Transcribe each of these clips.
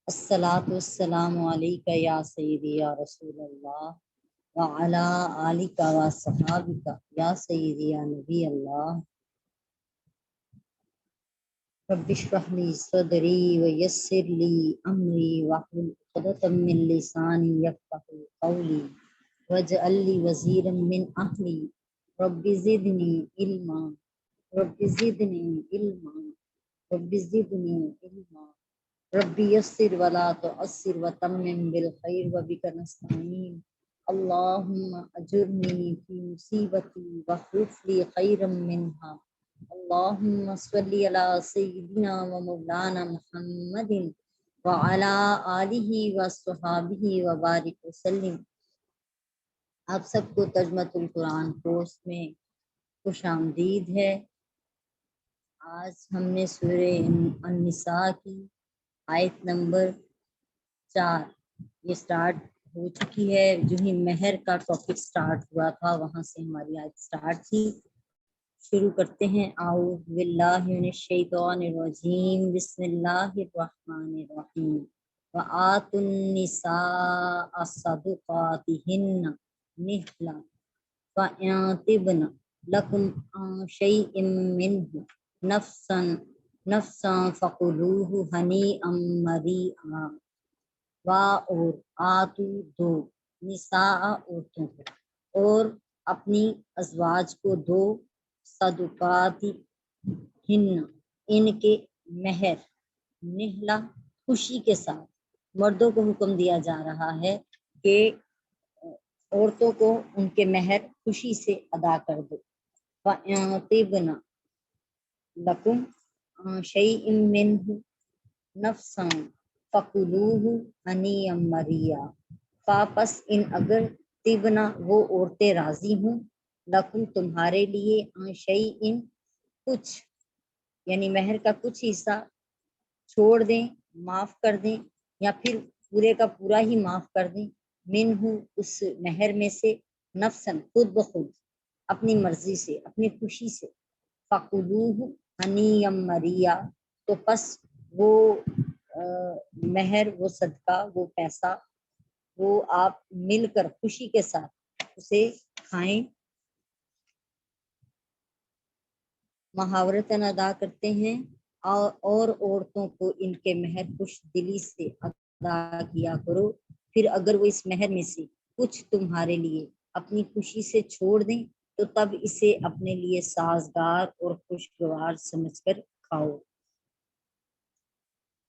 الصلاۃ والسلام علیکہ یا سیدی یا رسول اللہ وعلی آلک و صحابک یا سیدی یا نبی اللہ رب اشرح لی صدری ویسر لی امری واحلل عقدۃ من لسانی یفقهوا قولی واجعل لی وزیرا من اہلی رب زدنی علما رب زدنی علما رب زدنی علما ربی یسر ولا تعسر وتمم بالخیر وبک نستعین اللہم اجرنی فی مصیبتی واخلف لی خیرا منہا اللہم صلی علی سیدنا و مولانا محمد وعلی آلہ وصحابہ وبارک وسلم۔ آپ سب کو ترجمۃ القرآن کورس میں خوش آمدید ہے۔ آج ہم نے سورہ النساء کی آیت نمبر 4 یہ سٹارٹ ہو چکی ہے۔ جو ہی مہر کا ٹاپک سٹارٹ ہوا تھا وہاں سے ہماری آیت سٹارٹ تھی۔ شروع کرتے ہیں۔ اعوذ باللہ من الشیطان الرجیم، بسم اللہ الرحمن الرحیم۔ وآتوا النساء صدقاتهن نحلة فإن طبن لكم عن شيء منه نفسا فكلوه هنيئا مريئا۔ اور آتو دو نساء عورتوں کو، اور اپنی ازواج کو دو، صدقات ہن ان کے مہر، نہلا خوشی کے ساتھ۔ مردوں کو حکم دیا جا رہا ہے کہ عورتوں کو ان کے مہر خوشی سے ادا کر دو۔ فَإِن لَكُمْ شَيْءٍ مِّنْهُ نَفْسًا فَكُلُوهُ هَنِيًّا مَرِيًّا۔ پس ان اگر طبنا وہ عورتیں راضی ہوں، لکم تمہارے لیے، شیئن کچھ، یعنی مہر کا کچھ حصہ چھوڑ دیں، معاف کر دیں، یا پھر پورے کا پورا ہی معاف کر دیں، منہ اس مہر میں سے، نفسن خود بخود، اپنی مرضی سے، اپنی خوشی سے، فَقُلُوهُ ہنیًّا مَرِیًّا، تو پس وہ مہر، وہ صدقہ، وہ پیسہ، وہ آپ مل کر خوشی کے ساتھ اسے کھائیں۔ محاورتاً ادا کرتے ہیں، اور عورتوں کو ان کے مہر خوش دلی سے ادا کیا کرو۔ پھر اگر وہ اس مہر میں سے کچھ تمہارے لیے اپنی خوشی سے چھوڑ دیں تو تب اسے اپنے لیے سازگار اور خوشگوار سمجھ کر کھاؤ۔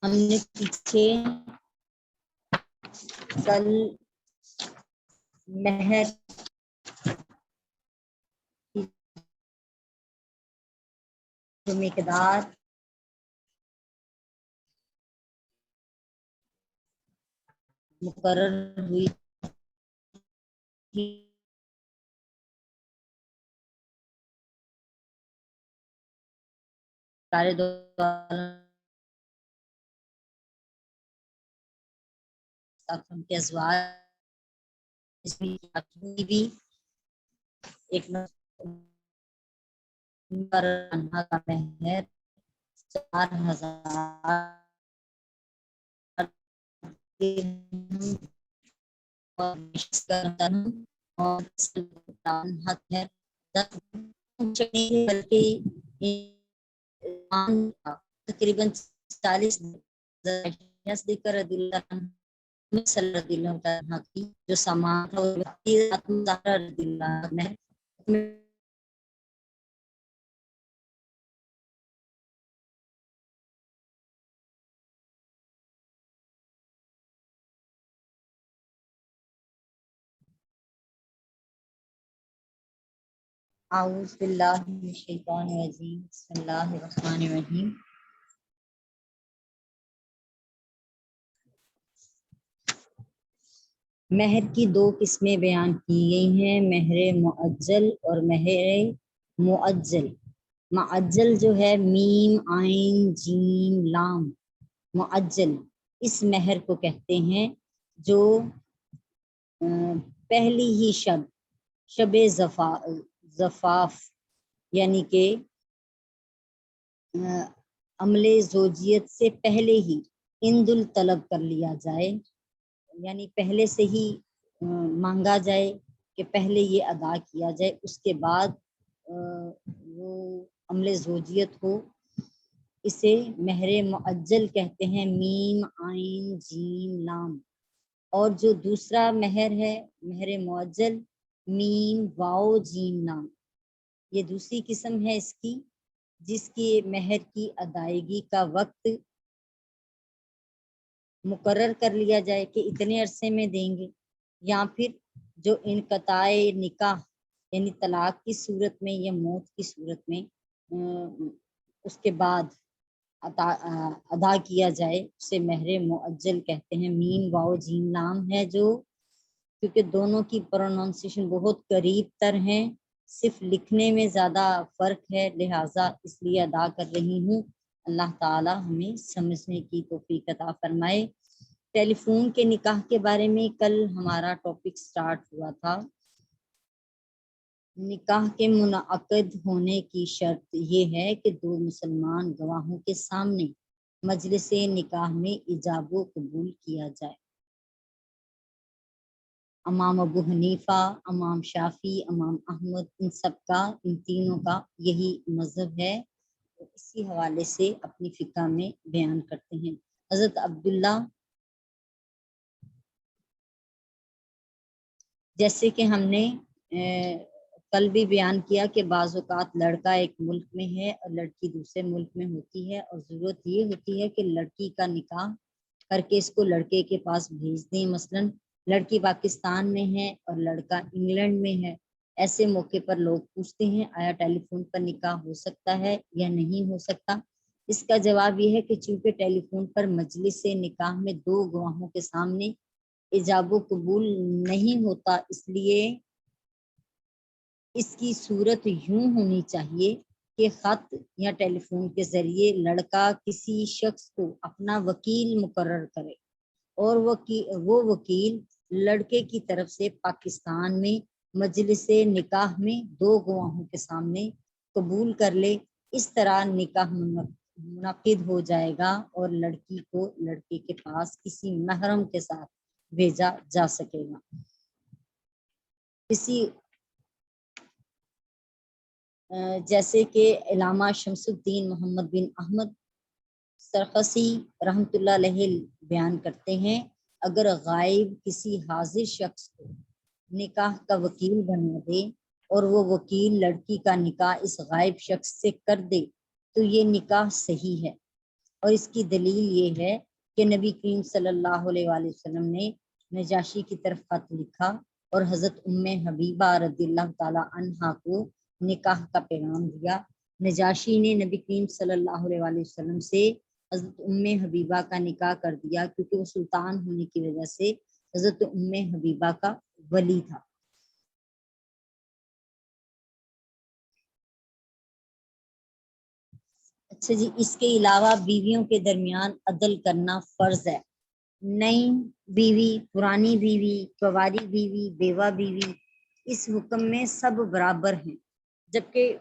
ہم نے پیچھے کل مہر کی جو مقدار مقرر ہوئی تھی، سارے دو ان کے ازواج بھی ایک نمبر انہا کا مہر 4,000 اور تقریباً 40 رضی اللہ عنہ رضی اللہ عنہ کی جو سامان تھا رضی اللہ عنہ اعوذ باللہ من الشیطان الرجیم، بسم اللہ الرحمن الرحیم۔ مہر کی دو قسمیں بیان کی گئی ہیں، مہر معجل اور مہر معجل۔ معجل جو ہے میم عین جیم لام، معجل اس مہر کو کہتے ہیں جو پہلی ہی شب زفاف یعنی کہ عمل زوجیت سے پہلے ہی اندل طلب کر لیا جائے، یعنی پہلے سے ہی مانگا جائے کہ پہلے یہ ادا کیا جائے، اس کے بعد وہ عمل زوجیت ہو، اسے مہر معجل کہتے ہیں، میم عین جیم لام۔ اور جو دوسرا مہر ہے مہر معجل، میم واو جیم لام، یہ دوسری قسم ہے اس کی، جس کی مہر کی ادائیگی کا وقت مقرر کر لیا جائے کہ اتنے عرصے میں دیں گے، یا پھر جو انقطاع نکاح یعنی طلاق کی صورت میں یا موت کی صورت میں اس کے بعد ادا کیا جائے، اسے مہر معجل کہتے ہیں، میم واو جیم لام ہے جو، کیونکہ دونوں کی پروننسیشن بہت قریب تر ہیں، صرف لکھنے میں زیادہ فرق ہے، لہٰذا اس لیے ادا کر رہی ہوں۔ اللہ تعالی ہمیں سمجھنے کی توفیق عطا فرمائے۔ ٹیلی فون کے نکاح کے بارے میں کل ہمارا ٹاپک سٹارٹ ہوا تھا۔ نکاح کے منعقد ہونے کی شرط یہ ہے کہ دو مسلمان گواہوں کے سامنے مجلس نکاح میں ایجاب و قبول کیا جائے۔ امام ابو حنیفہ، امام شافعی، امام احمد، ان سب کا، ان تینوں کا یہی مذہب ہے، اسی حوالے سے اپنی فقہ میں بیان کرتے ہیں۔ حضرت عبداللہ، جیسے کہ ہم نے کل بھی بیان کیا کہ بعض اوقات لڑکا ایک ملک میں ہے اور لڑکی دوسرے ملک میں ہوتی ہے، اور ضرورت یہ ہوتی ہے کہ لڑکی کا نکاح کر کے اس کو لڑکے کے پاس بھیج دیں۔ مثلا لڑکی پاکستان میں ہے اور لڑکا انگلینڈ میں ہے، ایسے موقع پر لوگ پوچھتے ہیں آیا ٹیلی فون پر نکاح ہو سکتا ہے یا نہیں ہو سکتا؟ اس کا جواب یہ ہے کہ چونکہ ٹیلی فون پر مجلس نکاح میں دو گواہوں کے سامنے ایجاب و قبول نہیں ہوتا، اس لیے اس کی صورت یوں ہونی چاہیے کہ خط یا ٹیلی فون کے ذریعے لڑکا کسی شخص کو اپنا وکیل مقرر کرے، اور وہ وکیل لڑکے کی طرف سے پاکستان میں مجلس نکاح میں دو گواہوں کے سامنے قبول کر لے۔ اس طرح نکاح منعقد ہو جائے گا اور لڑکی کو لڑکے کے پاس کسی محرم کے ساتھ بھیجا جا سکے گا۔ اسی جیسے کہ علامہ شمس الدین محمد بن احمد سرخسی رحمۃ اللہ علیہ بیان کرتے ہیں، اگر غائب کسی حاضر شخص کو نکاح کا وکیل بنا دے اور وہ وکیل لڑکی کا نکاح اس غائب شخص سے کر دے تو یہ نکاح صحیح ہے، اور اس کی دلیل یہ ہے کہ نبی کریم صلی اللہ علیہ وآلہ وسلم نے نجاشی کی طرف خط لکھا اور حضرت ام حبیبہ رضی اللہ تعالی عنہا کو نکاح کا پیغام دیا۔ نجاشی نے نبی کریم صلی اللہ علیہ وآلہ وسلم سے حضرت ام حبیبہ کا نکاح کر دیا، کیونکہ وہ سلطان ہونے کی وجہ سے حضرت ام حبیبہ کا ولی تھا۔ اچھا جی، اس کے علاوہ بیویوں کے درمیان عدل کرنا فرض ہے۔ نئی بیوی، پرانی بیوی، کنواری بیوی، بیوہ بیوی، اس حکم میں سب برابر ہیں، جبکہ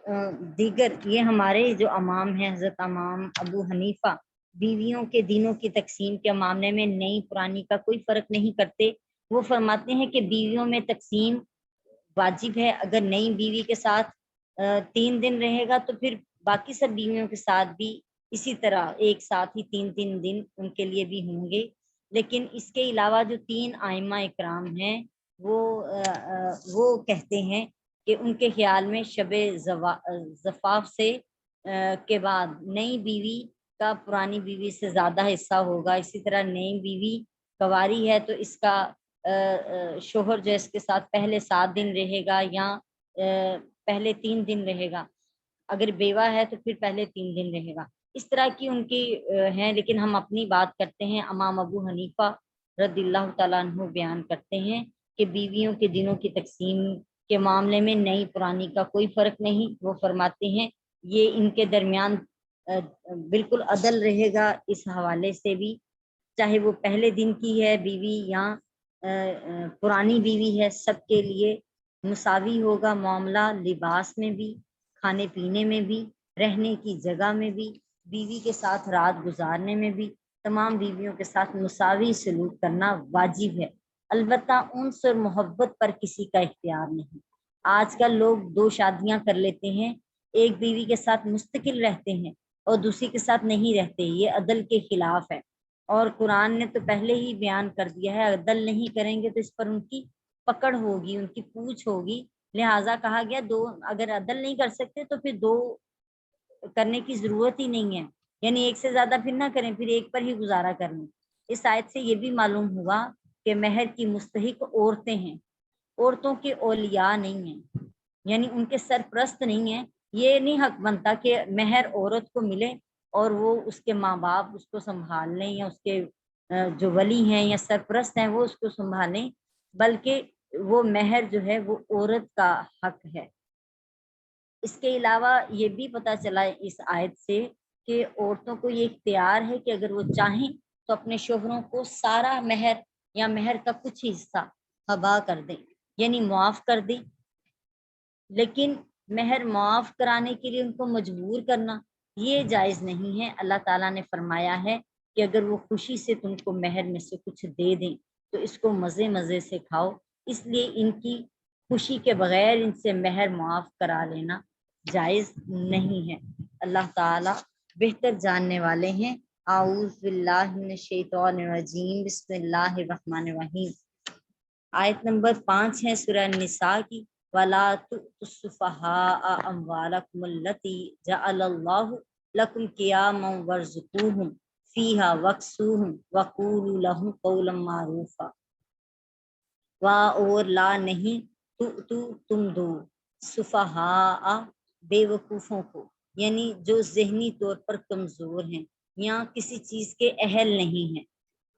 دیگر یہ ہمارے جو امام ہیں، حضرت امام ابو حنیفہ، بیویوں کے دینوں کی تقسیم کے معاملے میں نئی پرانی کا کوئی فرق نہیں کرتے۔ وہ فرماتے ہیں کہ بیویوں میں تقسیم واجب ہے، اگر نئی بیوی کے ساتھ 3 دن رہے گا تو پھر باقی سب بیویوں کے ساتھ بھی اسی طرح ایک ساتھ ہی 3 دن ان کے لیے بھی ہوں گے۔ لیکن اس کے علاوہ جو 3 ائمہ اکرام ہیں وہ کہتے ہیں کہ ان کے خیال میں شب زفاف سے کے بعد نئی بیوی کا پرانی بیوی سے زیادہ حصہ ہوگا۔ اسی طرح نئی بیوی کنواری ہے تو اس کا شوہر جو اس کے ساتھ پہلے 7 دن رہے گا یا پہلے 3 دن رہے گا، اگر بیوہ ہے تو پھر پہلے 3 دن رہے گا۔ اس طرح کی ان کی ہیں، لیکن ہم اپنی بات کرتے ہیں۔ امام ابو حنیفہ رضی اللہ تعالیٰ عنہ بیان کرتے ہیں کہ بیویوں کے دنوں کی تقسیم کے معاملے میں نئی پرانی کا کوئی فرق نہیں۔ وہ فرماتے ہیں یہ ان کے درمیان بالکل عدل رہے گا، اس حوالے سے بھی چاہے وہ پہلے دن کی ہے بیوی یا پرانی بیوی ہے، سب کے لیے مساوی ہوگا معاملہ، لباس میں بھی، کھانے پینے میں بھی، رہنے کی جگہ میں بھی، بیوی کے ساتھ رات گزارنے میں بھی تمام بیویوں کے ساتھ مساوی سلوک کرنا واجب ہے، البتہ انس اور محبت پر کسی کا اختیار نہیں۔ آج کل لوگ 2 شادیاں کر لیتے ہیں، ایک بیوی کے ساتھ مستقل رہتے ہیں اور دوسری کے ساتھ نہیں رہتے، یہ عدل کے خلاف ہے، اور قرآن نے تو پہلے ہی بیان کر دیا ہے عدل نہیں کریں گے تو اس پر ان کی پکڑ ہوگی، ان کی پوچھ ہوگی، لہٰذا کہا گیا 2، اگر عدل نہیں کر سکتے تو پھر 2 کرنے کی ضرورت ہی نہیں ہے، یعنی ایک سے زیادہ پھر نہ کریں، پھر ایک پر ہی گزارا کریں۔ اس آیت سے یہ بھی معلوم ہوا کہ مہر کی مستحق عورتیں ہیں، عورتوں کے اولیاء نہیں ہیں، یعنی ان کے سرپرست نہیں ہیں۔ یہ نہیں حق بنتا کہ مہر عورت کو ملے اور وہ اس کے ماں باپ اس کو سنبھال لیں، یا اس کے جو ولی ہیں یا سرپرست ہیں وہ اس کو سنبھالیں، بلکہ وہ مہر جو ہے وہ عورت کا حق ہے۔ اس کے علاوہ یہ بھی پتہ چلا اس آیت سے کہ عورتوں کو یہ اختیار ہے کہ اگر وہ چاہیں تو اپنے شوہروں کو سارا مہر یا مہر کا کچھ حصہ ہبا کر دیں، یعنی معاف کر دیں، لیکن مہر معاف کرانے کے لیے ان کو مجبور کرنا یہ جائز نہیں ہے۔ اللہ تعالیٰ نے فرمایا ہے کہ اگر وہ خوشی سے تم کو مہر میں سے کچھ دے دیں تو اس کو مزے مزے سے کھاؤ، اس لیے ان کی خوشی کے بغیر ان سے مہر معاف کرا لینا جائز نہیں ہے۔ اللہ تعالیٰ بہتر جاننے والے ہیں۔ اعوذ باللہ من الشیطان الرجیم، بسم اللہ الرحمن الرحیم۔ آیت نمبر 5 ہے سورہ النساء کی، وَلَا تُؤْتُوا السُّفَهَاءَ أَمْوَالَكُمُ الَّتِي جَعَلَ اللَّهُ لَكُمْ قِيَامًا وَارْزُقُوهُمْ فِيهَا وَاكْسُوهُمْ وَقُولُوا لَهُمْ قَوْلًا مَّعْرُوفًا۔ اور لا نہیں تم دو سفہاء بے وقوفوں کو، یعنی جو ذہنی طور پر کمزور ہیں یا کسی چیز کے اہل نہیں ہیں،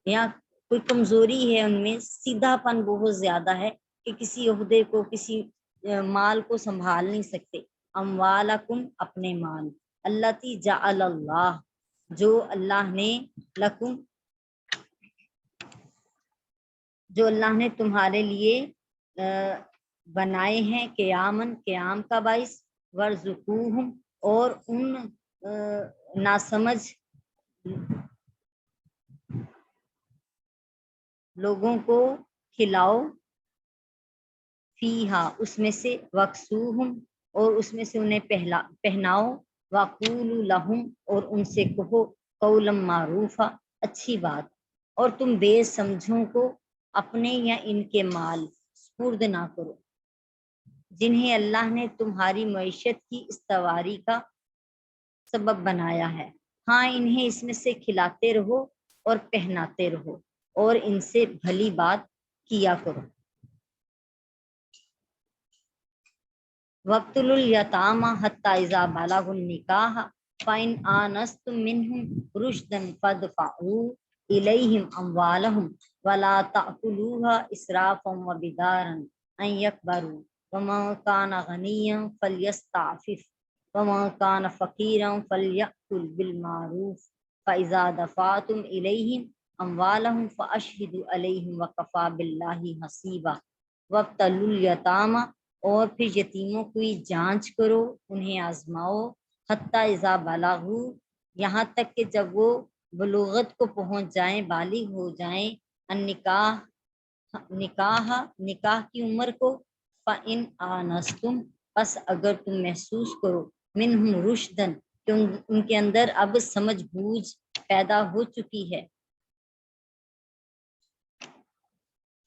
یا کوئی کمزوری ہے ان میں، سیدھا پن بہت زیادہ ہے کہ کسی عہدے کو کسی مال کو سنبھال نہیں سکتے۔ اموالکم اپنے مال، اللاتی جعل اللہ جو اللہ نے لکم جو اللہ نے تمہارے لیے بنائے ہیں، قیامن قیام کا باعث، ورزقوہم اور ان ناسمجھ لوگوں کو کھلاؤ، فیہا اس میں سے، وکسوہم اور اس میں سے انہیں پہناؤ، وقولوا لہم اور ان سے کہو قولا معروفا اچھی بات، اور تم بے سمجھوں کو اپنے یا ان کے مال سپرد نہ کرو جنہیں اللہ نے تمہاری معیشت کی استواری کا سبب بنایا ہے، ہاں انہیں اس میں سے کھلاتے رہو اور پہناتے رہو اور ان سے بھلی بات کیا کرو۔ وَابْتُلُوا الْيَتَامَىٰ حَتَّىٰ إِذَا بَلَغُوا النِّكَاحَ فَإِنْ آنَسْتُم مِّنْهُمْ رُشْدًا فَادْفَعُوا إِلَيْهِمْ أَمْوَالَهُمْ وَلَا تَأْكُلُوهَا إِسْرَافًا وَبِدَارًا أَن يَكْبَرُوا وَمَن كَانَ غَنِيًّا فَلْيَسْتَعْفِفْ وَمَن كَانَ فَقِيرًا فَلْيَأْكُلْ بِالْمَعْرُوفِ فَإِذَا دَفَعْتُمْ إِلَيْهِمْ أَمْوَالَهُمْ فَأَشْهِدُوا عَلَيْهِمْ وَكَفَىٰ بِاللَّهِ حَسِيبًا۔ وَابْتَلُوا الْيَتَامَىٰ اور پھر یتیموں کی جانچ کرو، انہیں آزماؤ، حتیٰ اذا بلغوا یہاں تک کہ جب وہ بلوغت کو پہنچ جائیں، بالغ ہو جائیں، نکاح کی عمر کو، فَإِنْ آنَسْتُم پس اگر تم محسوس کرو، منہم رشدن کہ ان کے اندر اب سمجھ بوجھ پیدا ہو چکی ہے،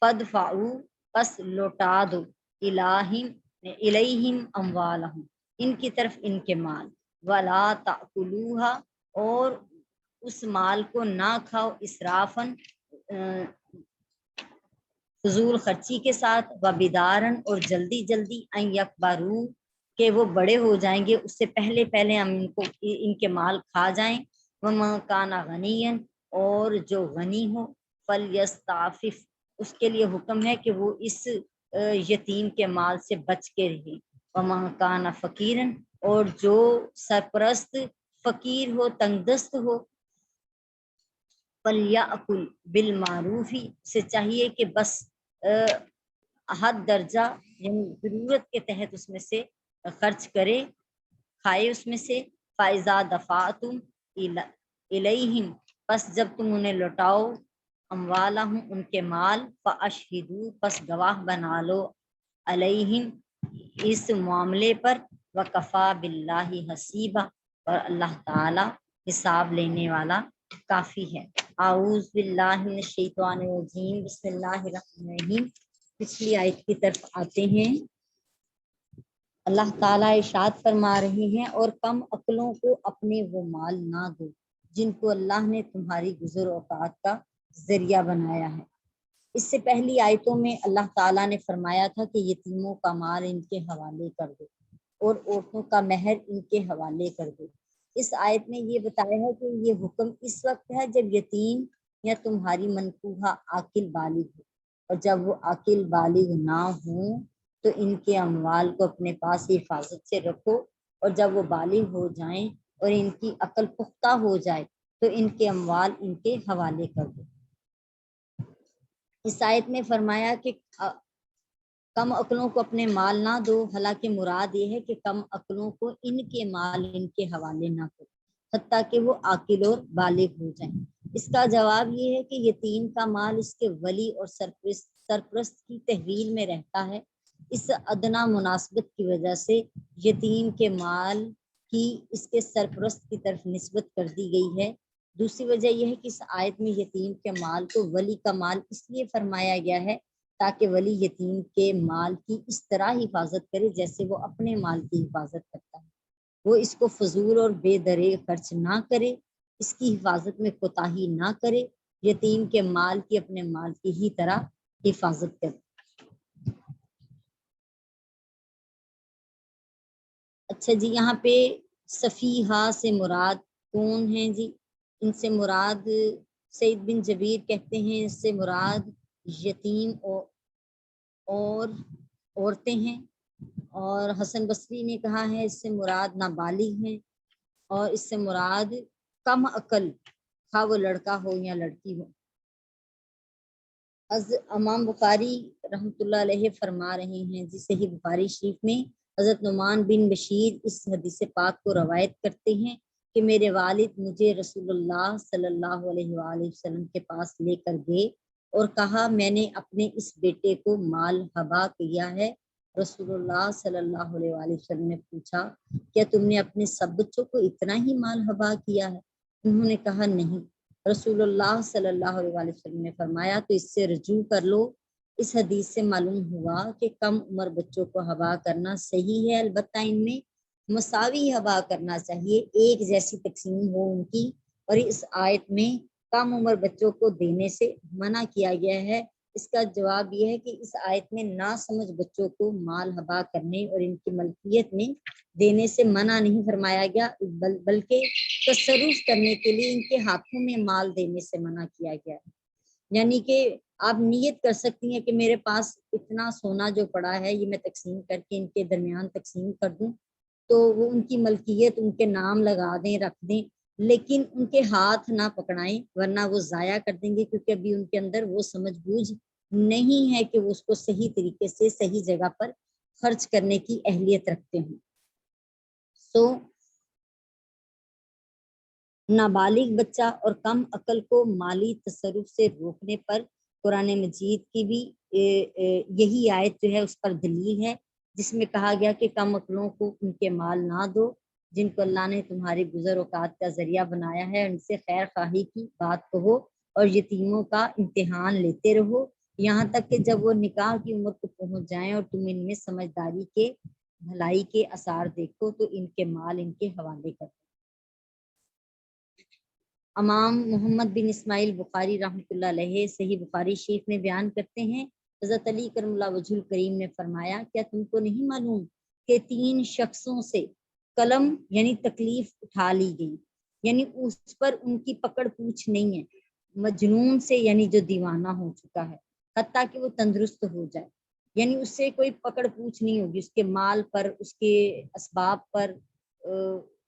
فَادْفَعُوا پس لوٹا دو، الیہم اموالہم ان کی طرف ان کے مال، ولا تأکلوها اور اس مال کو نہ کھاؤ، اسرافن فضول خرچی کے ساتھ، وبدارن اور جلدی جلدی، ان یکبروا کہ وہ بڑے ہو جائیں گے، اس سے پہلے پہلے ہم ان کے مال کھا جائیں، ومن کان غنیا اور جو غنی ہو، فلیستعفف اس کے لیے حکم ہے کہ وہ اس یتیم کے مال سے بچ کے رہے، ومن کان فقیرن اور جو سرپرست فقیر ہو، تنگ دست ہو، فلیأکل بالمعروف سے چاہیے کہ بس حد درجہ یعنی ضرورت کے تحت اس میں سے خرچ کرے، کھائے اس میں سے، فَإِذَا دَفَعْتُمْ إِلَيْهِمْ، پس جب تم انہیں لوٹاؤ، اموالہم ان کے مال، فَأَشْهِدُوا، پس گواہ بنا لو، علیہم اس معاملے پر، وَكَفَى بِاللَّهِ حَسِيبًا، اور اللہ تعالی حساب لینے والا کافی ہے۔ اعوذ باللہ من الشیطان الرجیم، بسم اللہ الرحمن الرحیم۔ پچھلی آیت کی طرف آتے ہیں۔ اللہ تعالیٰ ارشاد فرما رہے ہیں، اور کم عقلوں کو اپنے وہ مال نہ دو جن کو اللہ نے تمہاری گزر اوقات کا ذریعہ بنایا ہے۔ اس سے پہلی آیتوں میں اللہ تعالیٰ نے فرمایا تھا کہ یتیموں کا مال ان کے حوالے کر دو اور عورتوں کا مہر ان کے حوالے کر دو۔ اس آیت میں یہ بتایا ہے کہ یہ حکم اس وقت ہے جب یتیم یا تمہاری منکوحہ عاقل بالغ ہو، اور جب وہ عاقل بالغ نہ ہوں تو ان کے اموال کو اپنے پاس حفاظت سے رکھو، اور جب وہ بالغ ہو جائیں اور ان کی عقل پختہ ہو جائے تو ان کے اموال ان کے حوالے کر دو۔ اس آیت میں فرمایا کہ کم عقلوں کو اپنے مال نہ دو، حالانکہ مراد یہ ہے کہ کم عقلوں کو ان کے مال ان کے حوالے نہ کرو حتیٰ کہ وہ عاقل اور بالغ ہو جائیں۔ اس کا جواب یہ ہے کہ یتیم کا مال اس کے ولی اور سرپرست کی تحویل میں رہتا ہے۔ اس ادنا مناسبت کی وجہ سے یتیم کے مال کی اس کے سرپرست کی طرف نسبت کر دی گئی ہے۔ دوسری وجہ یہ ہے کہ اس آیت میں یتیم کے مال کو ولی کا مال اس لیے فرمایا گیا ہے تاکہ ولی یتیم کے مال کی اس طرح حفاظت کرے جیسے وہ اپنے مال کی حفاظت کرتا ہے۔ وہ اس کو فضول اور بے درے خرچ نہ کرے، اس کی حفاظت میں کوتاہی نہ کرے، یتیم کے مال کی اپنے مال کی ہی طرح حفاظت کرے۔ اچھا جی، یہاں پہ صفیحہ سے مراد کون ہیں جی؟ ان سے مراد سعید بن جبیر کہتے ہیں اس سے مراد یتیم اور عورتیں ہیں، اور حسن بصری نے کہا ہے اس سے مراد نابالغ ہیں، اور اس سے مراد کم عقل، خواہ وہ لڑکا ہو یا لڑکی ہو۔ از امام بخاری رحمۃ اللہ علیہ فرما رہے ہیں جس صحیح بخاری شریف میں حضرت نعمان بن بشیر اس حدیث پاک کو روایت کرتے ہیں کہ میرے والد مجھے رسول اللہ صلی اللہ علیہ وآلہ وسلم کے پاس لے کر گئے اور کہا میں نے اپنے اس بیٹے کو مال ہبا کیا ہے۔ رسول اللہ صلی اللہ علیہ وآلہ وسلم نے پوچھا کیا تم نے اپنے سب بچوں کو اتنا ہی مال ہبا کیا ہے؟ انہوں نے کہا نہیں۔ رسول اللہ صلی اللہ علیہ وآلہ وسلم نے فرمایا تو اس سے رجوع کر لو۔ اس حدیث سے معلوم ہوا کہ کم عمر بچوں کو ہبا کرنا صحیح ہے، البتہ ان میں مساوی ہبا کرنا چاہیے، ایک جیسی تقسیم ہو ان کی، اور اس آیت میں کم عمر بچوں کو دینے سے منع کیا گیا ہے۔ اس کا جواب یہ ہے کہ اس آیت میں ناسمجھ بچوں کو مال ہبا کرنے اور ان کی ملکیت میں دینے سے منع نہیں فرمایا گیا، بلکہ تصرف کرنے کے لیے ان کے ہاتھوں میں مال دینے سے منع کیا گیا ہے۔ یعنی کہ آپ نیت کر سکتی ہیں کہ میرے پاس اتنا سونا جو پڑا ہے یہ میں تقسیم کر کے ان کے درمیان تقسیم کر دوں، تو وہ ان کی ملکیت ان کے نام لگا دیں، رکھ دیں، لیکن ان کے ہاتھ نہ پکڑائیں ورنہ وہ ضائع کر دیں گے، کیونکہ ابھی ان کے اندر وہ سمجھ بوجھ نہیں ہے کہ وہ اس کو صحیح طریقے سے صحیح جگہ پر خرچ کرنے کی اہلیت رکھتے ہوں۔ نابالغ بچہ اور کم عقل کو مالی تصرف سے روکنے پر قرآن مجید کی بھی یہی آیت جو ہے اس پر دلیل ہے، جس میں کہا گیا کہ کم عقلوں کو ان کے مال نہ دو جن کو اللہ نے تمہاری گزر اوقات کا ذریعہ بنایا ہے، ان سے خیر خواہی کی بات کہو اور یتیموں کا امتحان لیتے رہو یہاں تک کہ جب وہ نکاح کی عمر کو پہنچ جائیں اور تم ان میں سمجھداری کے بھلائی کے آثار دیکھو تو ان کے مال ان کے حوالے کرو۔ امام محمد بن اسماعیل بخاری رحمۃ اللہ علیہ صحیح بخاری شریف میں بیان کرتے ہیں حضرت علی کرم اللہ وجہ الکریم نے فرمایا کیا تم کو نہیں معلوم کہ 3 شخصوں سے قلم یعنی تکلیف اٹھا لی گئی، یعنی اس پر ان کی پکڑ پوچھ نہیں ہے، مجنون سے یعنی جو دیوانہ ہو چکا ہے حتیٰ کہ وہ تندرست ہو جائے، یعنی اس سے کوئی پکڑ پوچھ نہیں ہوگی، اس کے مال پر، اس کے اسباب پر،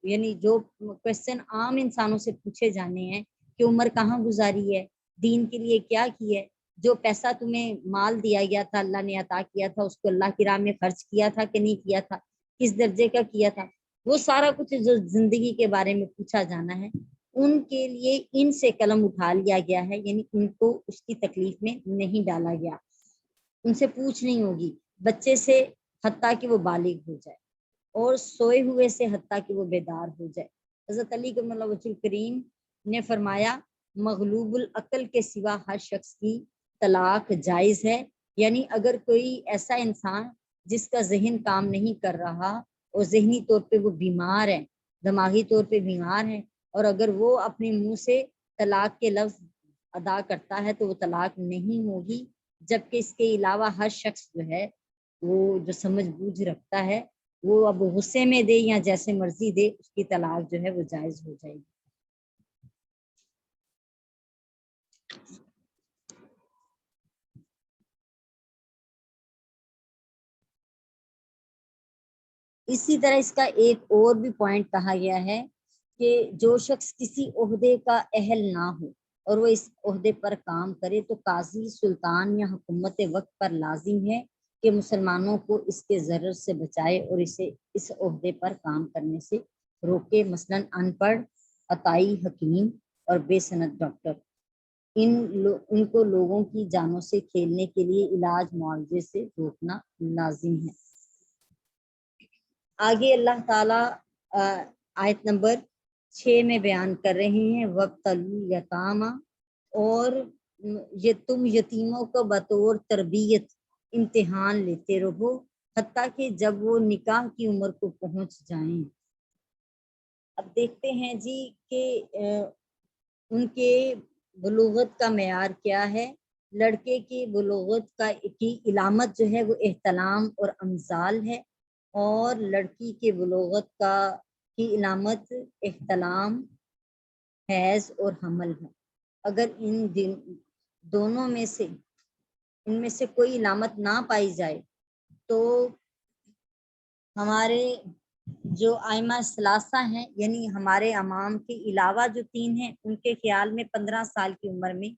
یعنی جو کوشچن عام انسانوں سے پوچھے جانے ہیں کہ عمر کہاں گزاری ہے، دین کے لیے کیا کی ہے، جو پیسہ تمہیں مال دیا گیا تھا اللہ نے عطا کیا تھا اس کو اللہ کی راہ میں خرچ کیا تھا کہ نہیں کیا تھا، کس درجے کا کیا تھا، وہ سارا کچھ جو زندگی کے بارے میں پوچھا جانا ہے ان کے لیے ان سے قلم اٹھا لیا گیا ہے، یعنی ان کو اس کی تکلیف میں نہیں ڈالا گیا، ان سے پوچھ نہیں ہوگی، بچے سے حتیٰ کہ وہ بالغ ہو جائے، اور سوئے ہوئے سے حتیٰ کہ وہ بیدار ہو جائے۔ حضرت علی کرم اللہ وجہ الکریم نے فرمایا مغلوب العقل کے سوا ہر شخص کی طلاق جائز ہے، یعنی اگر کوئی ایسا انسان جس کا ذہن کام نہیں کر رہا اور ذہنی طور پہ وہ بیمار ہے، دماغی طور پہ بیمار ہے، اور اگر وہ اپنے منہ سے طلاق کے لفظ ادا کرتا ہے تو وہ طلاق نہیں ہوگی، جبکہ اس کے علاوہ ہر شخص جو ہے وہ جو سمجھ بوجھ رکھتا ہے وہ اب غصے میں دے یا جیسے مرضی دے، اس کی طلاق جو ہے وہ جائز ہو جائے گی۔ اسی طرح اس کا ایک اور بھی پوائنٹ کہا گیا ہے کہ جو شخص کسی عہدے کا اہل نہ ہو اور وہ اس عہدے پر کام کرے تو قاضی، سلطان یا حکومت وقت پر لازم ہے کہ مسلمانوں کو اس کے ضرر سے بچائے اور اسے اس عہدے پر کام کرنے سے روکے، مثلاً ان پڑھ، عطائی حکیم اور بے سند ڈاکٹر، ان کو لوگوں کی جانوں سے کھیلنے کے لیے علاج معالجے سے روکنا لازم ہے۔ آگے اللہ تعالیٰ آیت نمبر 6 میں بیان کر رہے ہیں وَابْتَلُوا الْیَتَامَى، اور یہ تم یتیموں کو بطور تربیت امتحان لیتے رہو حتیٰ کہ جب وہ نکاح کی عمر کو پہنچ جائیں۔ اب دیکھتے ہیں جی کہ ان کے بلوغت کا معیار کیا ہے۔ لڑکے کی بلوغت کی علامت جو ہے وہ احتلام اور امزال ہے، اور لڑکی کے بلوغت کی علامت احتلام، حیض اور حمل ہے۔ اگر دونوں میں سے ان میں سے کوئی علامت نہ پائی جائے تو ہمارے جو ائمہ ثلاثہ ہیں، یعنی ہمارے امام کے علاوہ جو 3 ہیں، ان کے خیال میں 15 سال کی عمر میں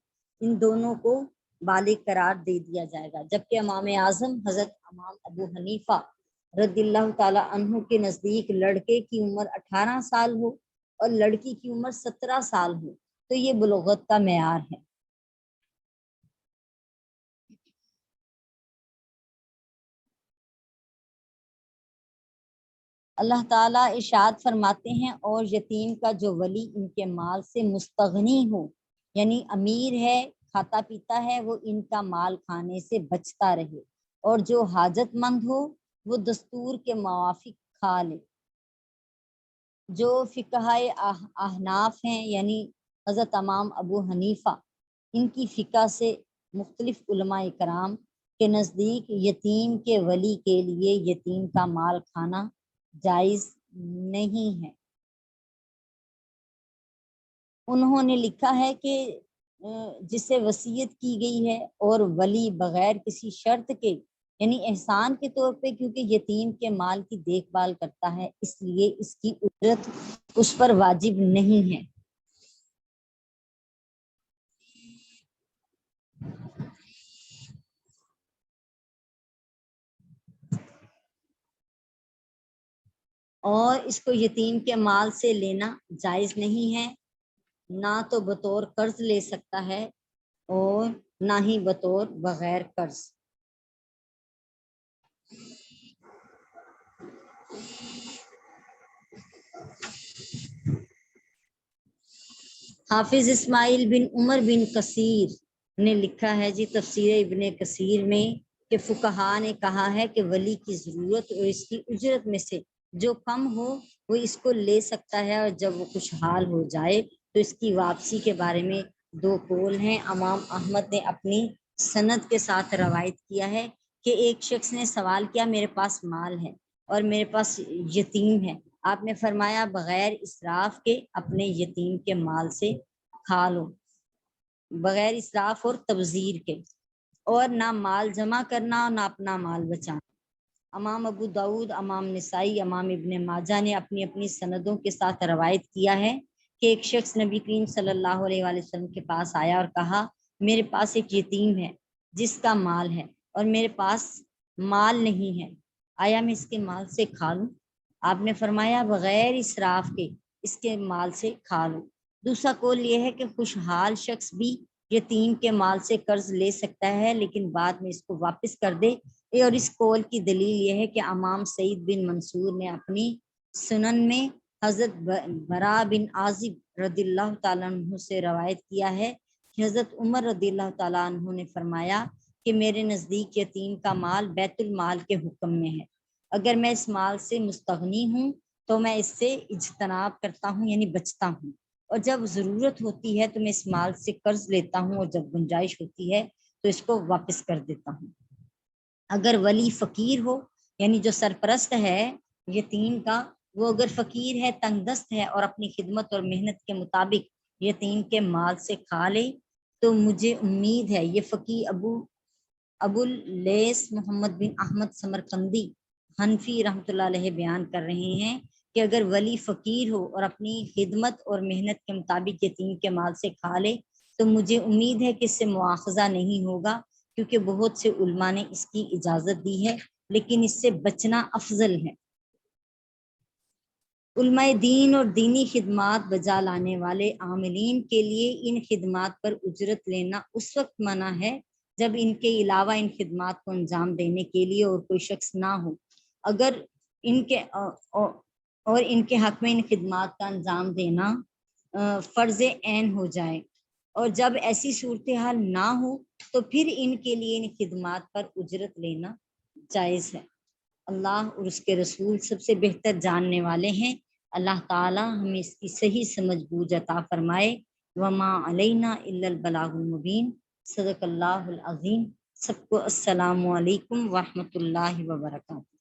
ان دونوں کو بالغ قرار دے دیا جائے گا، جبکہ امام اعظم حضرت امام ابو حنیفہ رضی اللہ تعالی عنہ کے نزدیک لڑکے کی عمر 18 سال ہو اور لڑکی کی عمر 17 سال ہو تو یہ بلوغت کا معیار ہے۔ اللہ تعالیٰ ارشاد فرماتے ہیں اور یتیم کا جو ولی ان کے مال سے مستغنی ہو، یعنی امیر ہے، کھاتا پیتا ہے، وہ ان کا مال کھانے سے بچتا رہے، اور جو حاجت مند ہو وہ دستور کے موافق کھا لے۔ جو فقہائے احناف ہیں، یعنی حضرت امام ابو حنیفہ، ان کی فقہ سے مختلف علماء کرام کے نزدیک یتیم کے ولی کے لیے یتیم کا مال کھانا جائز نہیں ہے۔ انہوں نے لکھا ہے کہ جسے وصیت کی گئی ہے اور ولی بغیر کسی شرط کے، یعنی احسان کے طور پہ، کیونکہ یتیم کے مال کی دیکھ بھال کرتا ہے اس لیے اس کی اجرت اس پر واجب نہیں ہے۔ اور اس کو یتیم کے مال سے لینا جائز نہیں ہے، نہ تو بطور قرض لے سکتا ہے اور نہ ہی بطور بغیر قرض۔ حافظ اسماعیل بن عمر بن کثیر نے لکھا ہے جی تفسیر ابن کثیر میں کہ فقہا نے کہا ہے کہ ولی کی ضرورت اور اس کی اجرت میں سے جو کم ہو وہ اس کو لے سکتا ہے، اور جب وہ خوشحال ہو جائے تو اس کی واپسی کے بارے میں 2 قول ہیں۔ امام احمد نے اپنی سند کے ساتھ روایت کیا ہے کہ ایک شخص نے سوال کیا میرے پاس مال ہے اور میرے پاس یتیم ہے، آپ نے فرمایا بغیر اسراف کے اپنے یتیم کے مال سے کھا لو، بغیر اسراف اور تبذیر کے، اور نہ مال جمع کرنا اور نہ اپنا مال بچانا۔ امام ابو داود، امام نسائی، امام ابن ماجہ نے اپنی اپنی سندوں کے ساتھ روایت کیا ہے کہ ایک شخص نبی کریم صلی اللہ علیہ وآلہ وسلم کے پاس آیا اور کہا میرے پاس ایک یتیم ہے جس کا مال ہے اور میرے پاس مال نہیں ہے، آیا میں اس کے مال سے کھا لوں؟ آپ نے فرمایا بغیر اسراف کے اس کے مال سے کھا لو۔ دوسرا قول یہ ہے کہ خوشحال شخص بھی یتیم کے مال سے قرض لے سکتا ہے لیکن بعد میں اس کو واپس کر دے، اور اس قول کی دلیل یہ ہے کہ امام سعید بن منصور نے اپنی سنن میں حضرت برا بن عازب رضی اللہ تعالیٰ عنہ سے روایت کیا ہے کہ حضرت عمر رضی اللہ تعالیٰ عنہ نے فرمایا کہ میرے نزدیک یتیم کا مال بیت المال کے حکم میں ہے، اگر میں اس مال سے مستغنی ہوں تو میں اس سے اجتناب کرتا ہوں یعنی بچتا ہوں، اور جب ضرورت ہوتی ہے تو میں اس مال سے قرض لیتا ہوں، اور جب گنجائش ہوتی ہے تو اس کو واپس کر دیتا ہوں۔ اگر ولی فقیر ہو یعنی جو سرپرست ہے یتیم کا، وہ اگر فقیر ہے، تنگ دست ہے، اور اپنی خدمت اور محنت کے مطابق یتیم کے مال سے کھا لے تو مجھے امید ہے، یہ فقیر ابو اللیث محمد بن احمد سمرقندی حنفی رحمۃ اللہ علیہ بیان کر رہے ہیں کہ اگر ولی فقیر ہو اور اپنی خدمت اور محنت کے مطابق یتیم کے مال سے کھا لے تو مجھے امید ہے کہ اس سے مواخذہ نہیں ہوگا، کیونکہ بہت سے علماء نے اس کی اجازت دی ہے، لیکن اس سے بچنا افضل ہے۔ علماء دین اور دینی خدمات بجا لانے والے عاملین کے لیے ان خدمات پر اجرت لینا اس وقت منع ہے جب ان کے علاوہ ان خدمات کو انجام دینے کے لیے اور کوئی شخص نہ ہو، اگر ان کے اور ان کے حق میں ان خدمات کا انجام دینا فرض عین ہو جائے، اور جب ایسی صورتحال نہ ہو تو پھر ان کے لیے ان خدمات پر اجرت لینا جائز ہے۔ اللہ اور اس کے رسول سب سے بہتر جاننے والے ہیں۔ اللہ تعالی ہمیں اس کی صحیح سمجھ بوجھ عطا فرمائے۔ وما علینا الا البلاغ المبین۔ صدق اللہ العظیم۔ سب کو السلام علیکم ورحمۃ اللہ وبرکاتہ۔